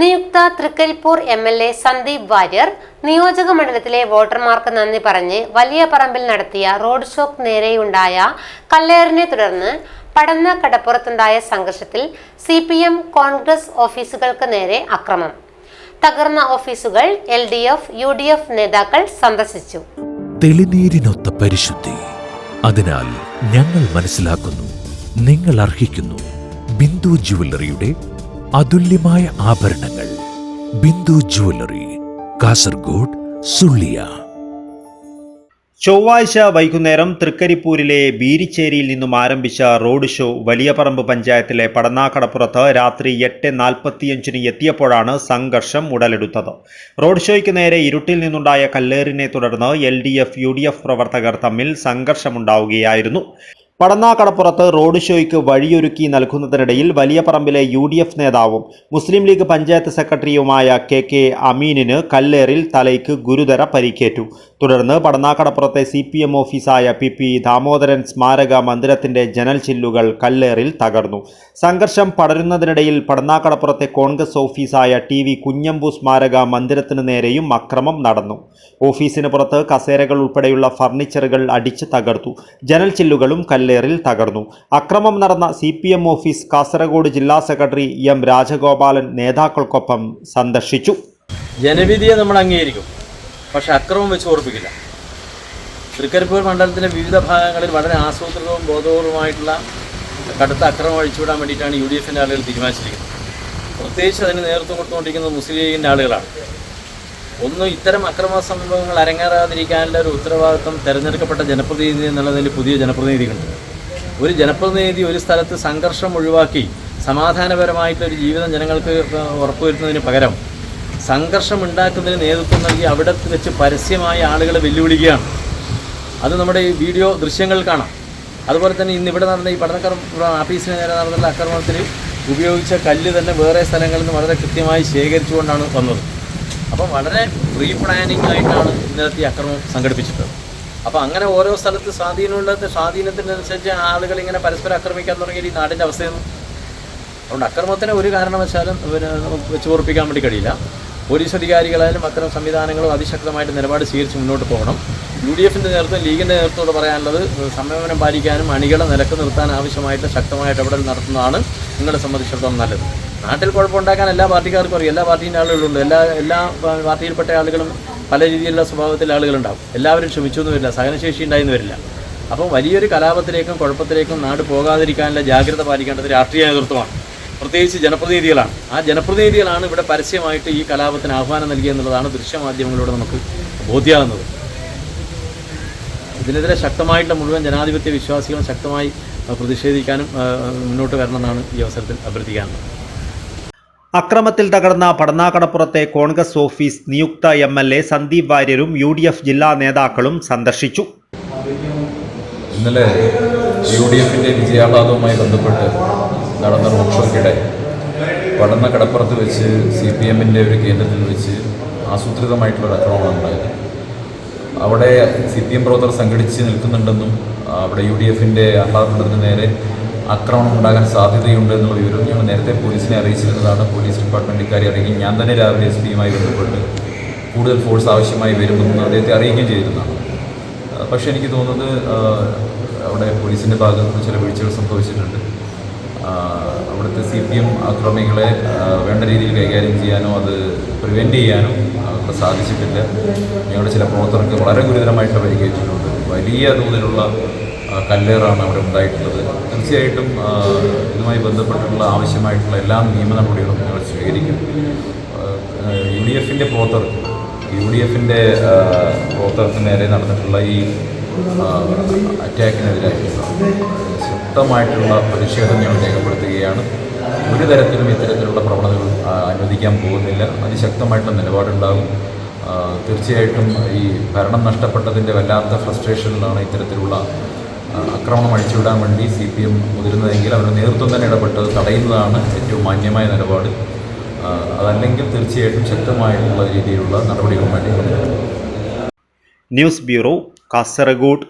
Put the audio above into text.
നിയുക്ത തൃക്കരിപ്പൂർ MLA സന്ദീപ് വാര്യർ നിയോജക മണ്ഡലത്തിലെ വോട്ടർമാർക്ക് നന്ദി പറഞ്ഞ് വലിയ പറമ്പിൽ നടത്തിയ റോഡ് ഷോക്ക് നേരെയുണ്ടായ കല്ലേറിനെ തുടർന്ന് പടന്ന കടപ്പുറത്തുണ്ടായ സംഘർഷത്തിൽ CPM കോൺഗ്രസ് ഓഫീസുകൾക്ക് നേരെ അക്രമം. തകർന്ന ഓഫീസുകൾ LDF, UDF നേതാക്കൾ സന്ദർശിച്ചു. തെളിനീരിനൊത്ത പരിശുദ്ധി, അതിനാൽ ഞങ്ങൾ മനസ്സിലാക്കുന്നു, നിങ്ങൾ അർഹിക്കുന്നു. ബിന്ദു ജുവല്ലറിയുടെ അതുല്യമായ ആഭരണങ്ങൾ. ബിന്ദു ജുവല്ലറി, കാസർഗോഡ്, സുള്ളിയ. ചൊവ്വാഴ്ച വൈകുന്നേരം തൃക്കരിപ്പൂരിലെ ബീരിച്ചേരിയിൽ നിന്നും ആരംഭിച്ച റോഡ് ഷോ വലിയപറമ്പ് പഞ്ചായത്തിലെ പടന്നാക്കടപ്പുറത്ത് രാത്രി 8:45 എത്തിയപ്പോഴാണ് സംഘർഷം ഉടലെടുത്തത്. റോഡ് ഷോയ്ക്ക് നേരെ ഇരുട്ടിൽ നിന്നുണ്ടായ കല്ലേറിനെ തുടർന്ന് LDF, UDF പ്രവർത്തകർ തമ്മിൽ സംഘർഷമുണ്ടാവുകയായിരുന്നു. പടന്നാക്കടപ്പുറത്ത് റോഡ് ഷോയ്ക്ക് വഴിയൊരുക്കി നൽകുന്നതിനിടയിൽ വലിയപറമ്പിലെ UDF നേതാവും മുസ്ലിം ലീഗ് പഞ്ചായത്ത് സെക്രട്ടറിയുമായ KK അമീനിന് കല്ലേറിൽ തലയ്ക്ക് ഗുരുതര പരിക്കേറ്റു. തുടർന്ന് പടന്നാക്കടപ്പുറത്തെ CPM ഓഫീസായ PP ദാമോദരൻ സ്മാരക മന്ദിരത്തിന്റെ ജനൽ ചില്ലുകൾ കല്ലേറിൽ തകർന്നു. സംഘർഷം പടരുന്നതിനിടയിൽ പടന്നാക്കടപ്പുറത്തെ കോൺഗ്രസ് ഓഫീസായ TV കുഞ്ഞമ്പു സ്മാരക മന്ദിരത്തിന് നേരെയും അക്രമം നടന്നു. ഓഫീസിന് പുറത്ത് കസേരകൾ ഉൾപ്പെടെയുള്ള ഫർണിച്ചറുകൾ അടിച്ച് തകർത്തു. ജനൽ ചില്ലുകളും കല്ലേറിൽ തകർന്നു. അക്രമം നടന്ന CPM ഓഫീസ് കാസർഗോഡ് ജില്ലാ സെക്രട്ടറി M രാജഗോപാലൻ നേതാക്കൾക്കൊപ്പം സന്ദർശിച്ചു. ജനവിധിയെ നമ്മൾ അംഗീകരിക്കും, പക്ഷെ അക്രമം വെച്ച് ഓർപ്പിക്കില്ല. തൃക്കരിപ്പൂർ മണ്ഡലത്തിലെ വിവിധ ഭാഗങ്ങളിൽ വളരെ ആസൂത്രിതവും ബോധപൂർവമായിട്ടുള്ള കടുത്ത അക്രമം അഴിച്ചുവിടാൻ വേണ്ടിയിട്ടാണ് UDFൻ്റെ ആളുകൾ തീരുമാനിച്ചിരിക്കുന്നത്. പ്രത്യേകിച്ച് അതിന് നേതൃത്വം കൊടുത്തുകൊണ്ടിരിക്കുന്നത് മുസ്ലിം ലീഗിൻ്റെ ആളുകളാണ്. ഒന്ന്, ഇത്തരം അക്രമ സംഭവങ്ങൾ അരങ്ങേറാതിരിക്കാനുള്ള ഒരു ഉത്തരവാദിത്വം തിരഞ്ഞെടുക്കപ്പെട്ട ജനപ്രതിനിധി എന്നുള്ളതിൽ പുതിയ ജനപ്രതിനിധികളുണ്ട്. ഒരു ജനപ്രതിനിധി ഒരു സ്ഥലത്ത് സംഘർഷം ഒഴിവാക്കി സമാധാനപരമായിട്ടൊരു ജീവിതം ജനങ്ങൾക്ക് ഉറപ്പുവരുത്തുന്നതിന് പകരം സംഘർഷം ഉണ്ടാക്കുന്നതിന് നേതൃത്വം നൽകി അവിടെ വെച്ച് പരസ്യമായ ആളുകളെ വെല്ലുവിളിക്കുകയാണ്. അത് നമ്മുടെ ഈ വീഡിയോ ദൃശ്യങ്ങൾ കാണാം. അതുപോലെ തന്നെ ഇന്നിവിടെ നടന്ന ഈ ആഫീസിന് നേരെ നടന്നുള്ള ആക്രമണത്തിൽ ഉപയോഗിച്ച കല്ല് തന്നെ വേറെ സ്ഥലങ്ങളിൽ നിന്ന് വളരെ കൃത്യമായി ശേഖരിച്ചുകൊണ്ടാണ് വന്നത്. അപ്പം വളരെ പ്രീ പ്ലാനിങ് ആയിട്ടാണ് ഇന്നലത്തെ ഈ അക്രമം സംഘടിപ്പിച്ചിട്ടുള്ളത്. അപ്പോൾ അങ്ങനെ ഓരോ സ്ഥലത്ത് സ്വാധീനത്തിനനുസരിച്ച് ആളുകൾ ഇങ്ങനെ പരസ്പരം ആക്രമിക്കാൻ തുടങ്ങിയ ഈ നാടിൻ്റെ അവസ്ഥയൊന്നും, അതുകൊണ്ട് അക്രമത്തിന് ഒരു കാരണവശാലും വെച്ച് ഉറപ്പിക്കാൻ വേണ്ടി കഴിയില്ല. പോലീസ് അധികാരികളായാലും അത്തരം സംവിധാനങ്ങളും അതിശക്തമായിട്ട് നിലപാട് സ്വീകരിച്ച് മുന്നോട്ട് പോകണം. UDFൻ്റെ നേതൃത്വം, ലീഗിൻ്റെ നേതൃത്വത്തോട് പറയാനുള്ളത് സംയമനം പാലിക്കാനും അണികളെ നിലക്ക് നിർത്താൻ ആവശ്യമായിട്ട് ശക്തമായ ഇടപെടൽ നടത്തുന്നതാണ് നിങ്ങളെ സംബന്ധിച്ചിടത്തോളം നല്ലത്. നാട്ടിൽ കുഴപ്പമുണ്ടാക്കാൻ എല്ലാ പാർട്ടിക്കാർക്കും അറിയാം. എല്ലാ പാർട്ടീൻ്റെ ആളുകളുണ്ട്. എല്ലാ പാർട്ടിയിൽപ്പെട്ട ആളുകളും പല രീതിയിലുള്ള സ്വഭാവത്തിലെ ആളുകളുണ്ടാകും. എല്ലാവരും ക്ഷമിച്ചൊന്നും വരില്ല, സഹനശേഷി ഉണ്ടായെന്ന് വരില്ല. അപ്പോൾ വലിയൊരു കലാപത്തിലേക്കും കുഴപ്പത്തിലേക്കും നാട് പോകാതിരിക്കാനുള്ള ജാഗ്രത പാലിക്കേണ്ടത് രാഷ്ട്രീയ നേതൃത്വമാണ്, പ്രത്യേകിച്ച് ജനപ്രതിനിധികളാണ്. ആ ജനപ്രതിനിധികളാണ് ഇവിടെ പരസ്യമായിട്ട് ഈ കലാപത്തിന് ആഹ്വാനം നൽകിയെന്നുള്ളതാണ് ദൃശ്യമാധ്യമങ്ങളിലൂടെ നമുക്ക് ബോധ്യമാകുന്നത്. ഇതിനെതിരെ ശക്തമായിട്ടുള്ള മുഴുവൻ ജനാധിപത്യ വിശ്വാസികളും ശക്തമായി പ്രതിഷേധിക്കാനും മുന്നോട്ട് വരണമെന്നാണ് ഈ അവസരത്തിൽ അഭ്യർത്ഥിക്കാനുള്ളത്. അക്രമത്തിൽ തകർന്ന പടന്നാക്കടപ്പുറത്തെ കോൺഗ്രസ് ഓഫീസ് നിയുക്ത MLA സന്ദീപ് വാര്യരും UDF ജില്ലാ നേതാക്കളും സന്ദർശിച്ചു. ഇന്നലെ UDFൻ്റെ വിജയാഹ്ലാദവുമായി ബന്ധപ്പെട്ട് നടന്ന റോഡ് ഷോയ്ക്കിടെ പടന്നക്കടപ്പുറത്ത് വെച്ച് CPMൻ്റെ ഒരു കേന്ദ്രത്തിൽ വെച്ച് ആസൂത്രിതമായിട്ടുള്ളൊരു അക്രമമാണ് ഉണ്ടായത്. അവിടെ CPM പ്രവർത്തകർ സംഘടിച്ച് നിൽക്കുന്നുണ്ടെന്നും അവിടെ UDFൻ്റെ ആഹ്ലാദത്തിന് നേരെ ആക്രമണം ഉണ്ടാകാൻ സാധ്യതയുണ്ട് എന്നുള്ള വിവരം ഞങ്ങൾ നേരത്തെ പോലീസിനെ അറിയിച്ചിരുന്നതാണ്. പോലീസ് ഡിപ്പാർട്ട്മെൻറ്റ് ഇക്കാര്യം അറിയിക്കുകയും ഞാൻ തന്നെ രാവിലെ SP-യുമായി ബന്ധപ്പെട്ട് കൂടുതൽ ഫോഴ്സ് ആവശ്യമായി വരുമെന്ന് അദ്ദേഹത്തെ അറിയിക്കുകയും ചെയ്തിരുന്നതാണ്. പക്ഷേ എനിക്ക് തോന്നുന്നത് അവിടെ പോലീസിൻ്റെ ഭാഗത്ത് ചില വീഴ്ചകൾ സംഭവിച്ചിട്ടുണ്ട്. അവിടുത്തെ CPM ആക്രമികളെ വേണ്ട രീതിയിൽ കൈകാര്യം ചെയ്യാനോ അത് പ്രിവെൻറ്റ് ചെയ്യാനോ അവിടെ സാധിച്ചിട്ടില്ല. ഞങ്ങളുടെ ചില പ്രവർത്തകർക്ക് വളരെ ഗുരുതരമായിട്ട് പരിക്കേറ്റിട്ടുണ്ട്. വലിയ തോതിലുള്ള കല്ലേറാണ് അവിടെ ഉണ്ടായിട്ടുള്ളത്. തീർച്ചയായിട്ടും ഇതുമായി ബന്ധപ്പെട്ടുള്ള ആവശ്യമായിട്ടുള്ള എല്ലാ നിയമ നടപടികളും ഞങ്ങൾ സ്വീകരിക്കും. UDFൻ്റെ പ്രവർത്തകർക്ക് നേരെ നടന്നിട്ടുള്ള ഈ അറ്റാക്കിനെതിരായിട്ടുള്ള ശക്തമായിട്ടുള്ള പ്രതിഷേധം ഞങ്ങൾ രേഖപ്പെടുത്തുകയാണ്. ഒരു തരത്തിലും ഇത്തരത്തിലുള്ള പ്രവണതകൾ അനുവദിക്കാൻ പോകുന്നില്ല. അതിശക്തമായിട്ടുള്ള നിലപാടുണ്ടാകും. തീർച്ചയായിട്ടും ഈ ഭരണം നഷ്ടപ്പെട്ടതിൻ്റെ വല്ലാത്ത ഫ്രസ്ട്രേഷനിലാണ് ഇത്തരത്തിലുള്ള ആക്രമണം അഴിച്ചുവിടാൻ വേണ്ടി CPM മുതിരുന്നതെങ്കിൽ അവരുടെ നേതൃത്വം തന്നെ ഇടപെട്ടത് തടയുന്നതാണ് ഏറ്റവും മാന്യമായ നിലപാട്. അതല്ലെങ്കിൽ തീർച്ചയായിട്ടും ശക്തമായിട്ടുള്ള രീതിയിലുള്ള നടപടികൾ വേണ്ടി. News bureau, Kasaragod.